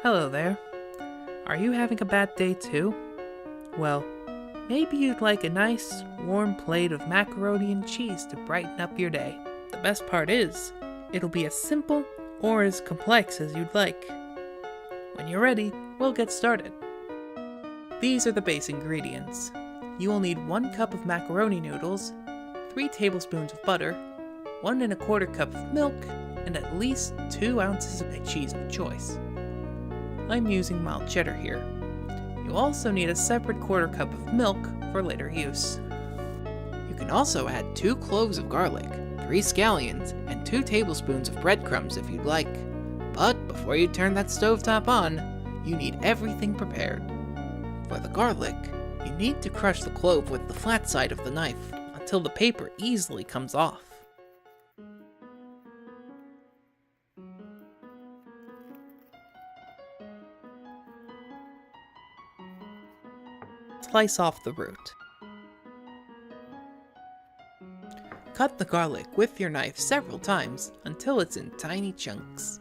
Hello there. Are you having a bad day too? Well, maybe you'd like a nice, warm plate of macaroni and cheese to brighten up your day. The best part is, it'll be as simple or as complex as you'd like. When you're ready, we'll get started. These are the base ingredients. You will need 1 cup of macaroni noodles, 3 tablespoons of butter, 1 1/4 cup of milk, and at least 2 ounces of cheese of choice. I'm using mild cheddar here. You'll also need a separate 1/4 cup of milk for later use. You can also add 2 cloves of garlic, 3 scallions, and 2 tablespoons of breadcrumbs if you'd like. But before you turn that stovetop on, you need everything prepared. For the garlic, you need to crush the clove with the flat side of the knife until the paper easily comes off. Slice off the root. Cut the garlic with your knife several times until it's in tiny chunks.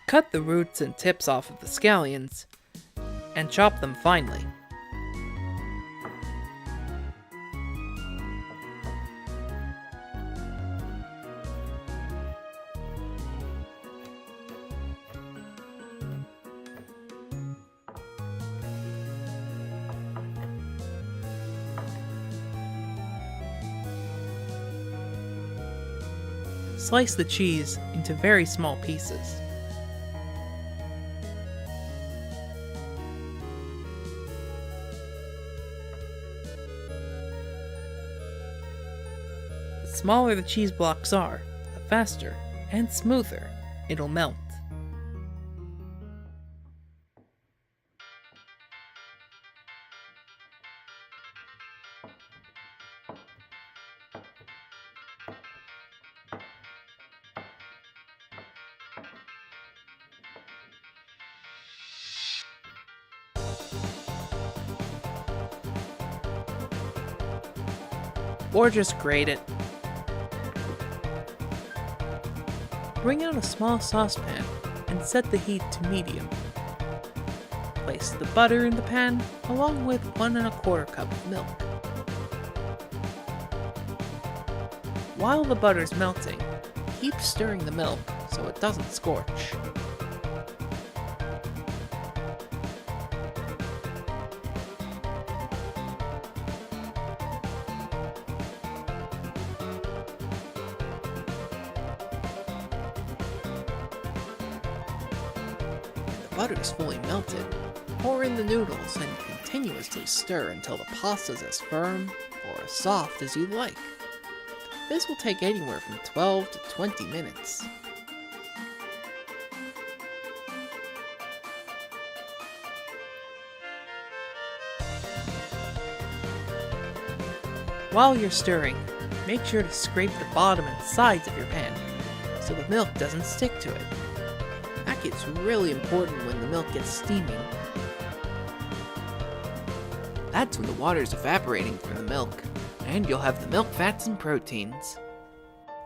Cut the roots and tips off of the scallions and chop them finely. Slice the cheese into very small pieces. The smaller the cheese blocks are, the faster and smoother it'll melt. Or just grate it. Bring out a small saucepan and set the heat to medium. Place the butter in the pan along with 1 1/4 cup of milk. While the butter's melting, keep stirring the milk so it doesn't scorch. Butter is fully melted, pour in the noodles and continuously stir until the pasta is as firm or as soft as you'd like. This will take anywhere from 12 to 20 minutes. While you're stirring, make sure to scrape the bottom and sides of your pan so the milk doesn't stick to it. That gets really important when the milk gets steaming. That's when the water is evaporating from the milk, and you'll have the milk fats and proteins.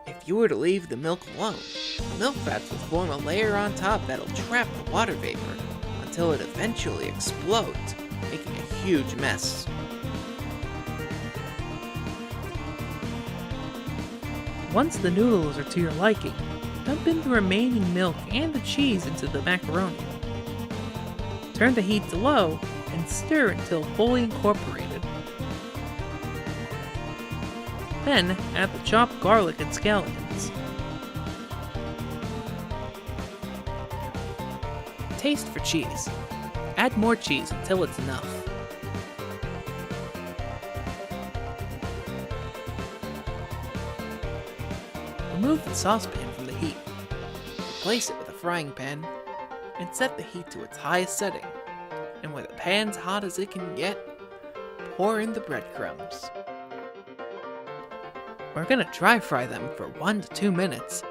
If you were to leave the milk alone, the milk fats will form a layer on top that'll trap the water vapor until it eventually explodes, making a huge mess. Once the noodles are to your liking, dump in the remaining milk and the cheese into the macaroni. Turn the heat to low and stir until fully incorporated. Then add the chopped garlic and scallions. Taste for cheese. Add more cheese until it's enough. Remove the saucepan from the heat. Replace it with a frying pan and set the heat to its highest setting. And when the pan's hot as it can get, pour in the breadcrumbs. We're gonna dry fry them for 1 to 2 minutes.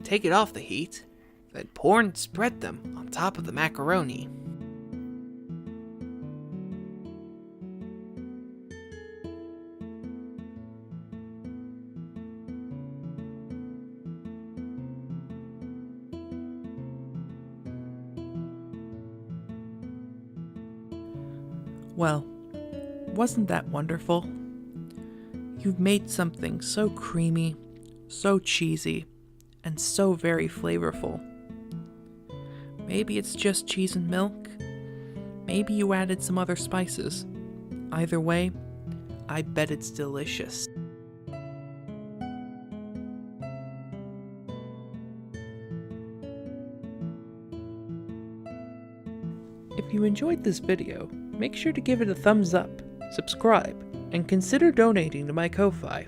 Take it off the heat, then pour and spread them on top of the macaroni. Well, wasn't that wonderful? You've made something so creamy, so cheesy, and so very flavorful. Maybe it's just cheese and milk. Maybe you added some other spices. Either way, I bet it's delicious. If you enjoyed this video, make sure to give it a thumbs up, subscribe, and consider donating to my Ko-Fi.